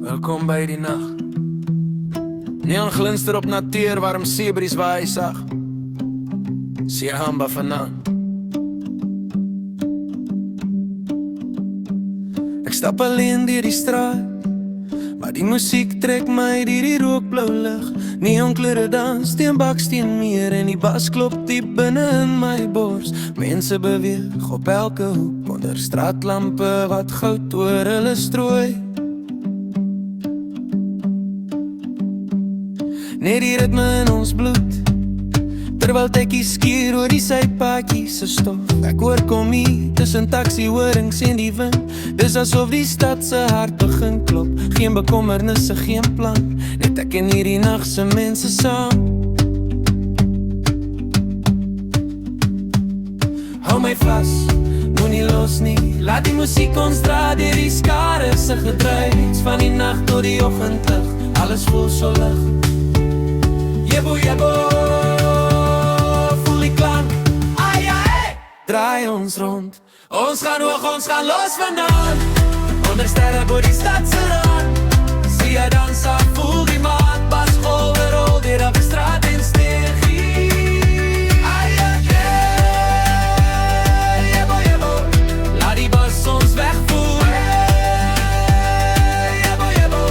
Welkom by die nacht. Neon glinster op natuur, warm seebries waai sag. Siahamba vanaand. Ek stap alleen deur die straat, maar die musiek trek my deur die rookblou lig. Neonkleure dans teen baksteen meer en die bas klop diep binne in my bors. Mense beweeg op elke hoek onder straatlampe wat goud oor hulle strooi. Net die ritme in ons bloed, terwyl tekkie skier oor die sypaadjies se stof. Ek hoor kom hier tussen taxi-horings en die wind. Dis asof die stad se hart begin klop. Geen bekommernisse, geen plan, net ek en hierdie nacht se mense saam. Hou my vas, moenie los nie. Laat die musiek ons dra deur die skare se gedruis. Van die nacht tot die oggendlig, alles voel so lig. Jebo, jebo, voel die klank. Ai, ai, draai ons rond. Ons gaan hoog, ons gaan los vandaan. Onder sterre bo die stad se rand. Zie jy dans af, voel die maat. Bas golwe rol deur elke straat en steegie. Ai, ai, jebo, jebo, laat die bas ons wegvoer. Jebo, jebo,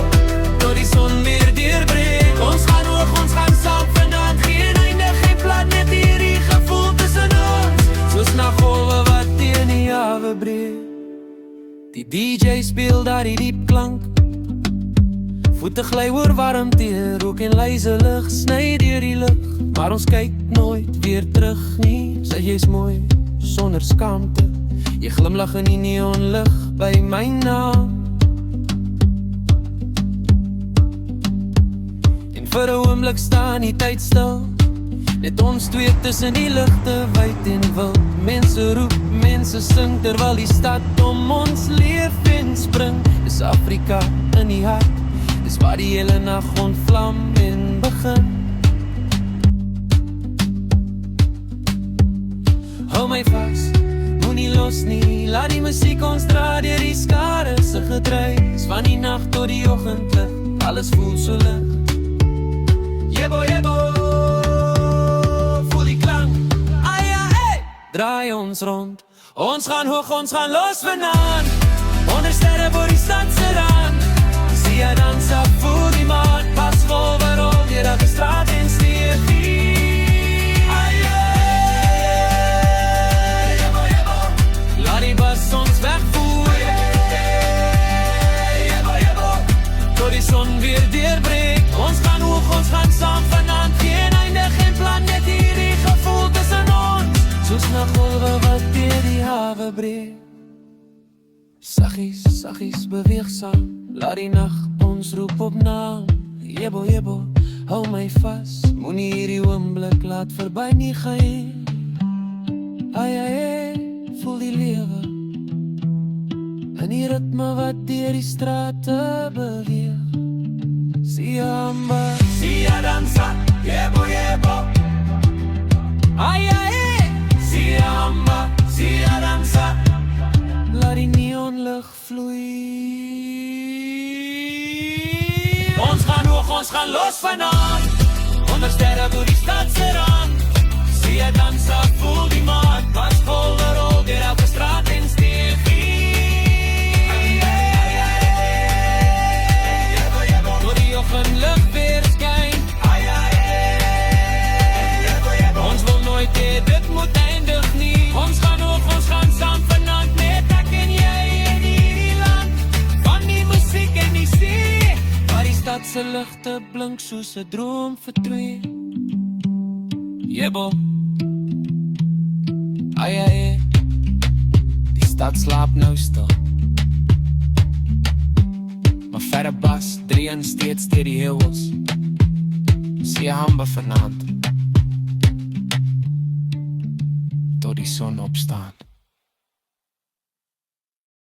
tot die son weer deurbreek. Ons gaan hoog, ons gaan saam vanaand. Geen einde, geen plat, net hierdie gevoel tussen ons. Soos na golwe wat teen die hawe breek. Die DJ speel daar die diep klank. Voete gly oor warmte, rook en lyse lig sny deur die lug. Maar ons kyk nooit weer terug nie. Sê jy's mooi, sonder skaamte. Jy glimlag in die neonlig by my naam. En vir 'n oomblik staan die tyd stil. Net ons twee tussen die ligte, wyd en wild. Mense roep, mense sing, terwyl die stad om ons leef en spring. Dis Afrika in die hart, dis waar die hele nacht ontvlam en begin. Hou my vas, moenie los nie. Laat die musiek ons dra deur die skare se gedruis. Van die nacht tot die oggendlig, alles voel so lig. Jebo, jebo, draai ons rond. Ons gaan hoog, ons gaan los vanaand. Onder sterre bo die stad se rand. Zie jy dans af, voel die maat. Pas golwe rol deur elke straat en steegie. Ai, jebo, jebo, laat die bas ons wegvoer. Jebo, jebo, tot die son weer deurbreek. Ons gaan hoog, ons gaan saam vanaand. Geen einde, geen plan, net hierdie gevoel tussen ons. Soos na golwe wat deur die hawe breek. Saggies, saggies beweeg saam. Laat die nacht ons roep op naam. Jebo, jebo, hou my vas. Moenie hierdie oomblik laat verby nie gaan. Ai, ai, voel die lewe in die ritme wat deur die strate beweeg. Siahamba, sia dansa, jebo, jebo. Ai, ai, Siahamba, sia dansa. Laat die neonlig vloei. Ons gaan hoog, ons gaan los vanaand. Onder sterre bo die stad se rand. Zie jy dans af, voel die maat. Pas golwe rol deur elke straat en steegie. Tot die oggendlig weer skyn. Ons wil nooit hê dit moet eindig nie. Ons gaan hoog, ons gaan saam vanaand. Net ek en jy in hierdie land. Van die musiek en die see, waar die stad se ligte blink soos 'n droom vir twee. Jebo, ai, ai, die stad slaap nou stil. Maar verre bas, drieën steeds deur die heuwels. Siahamba vanaand, tot die son opstaan.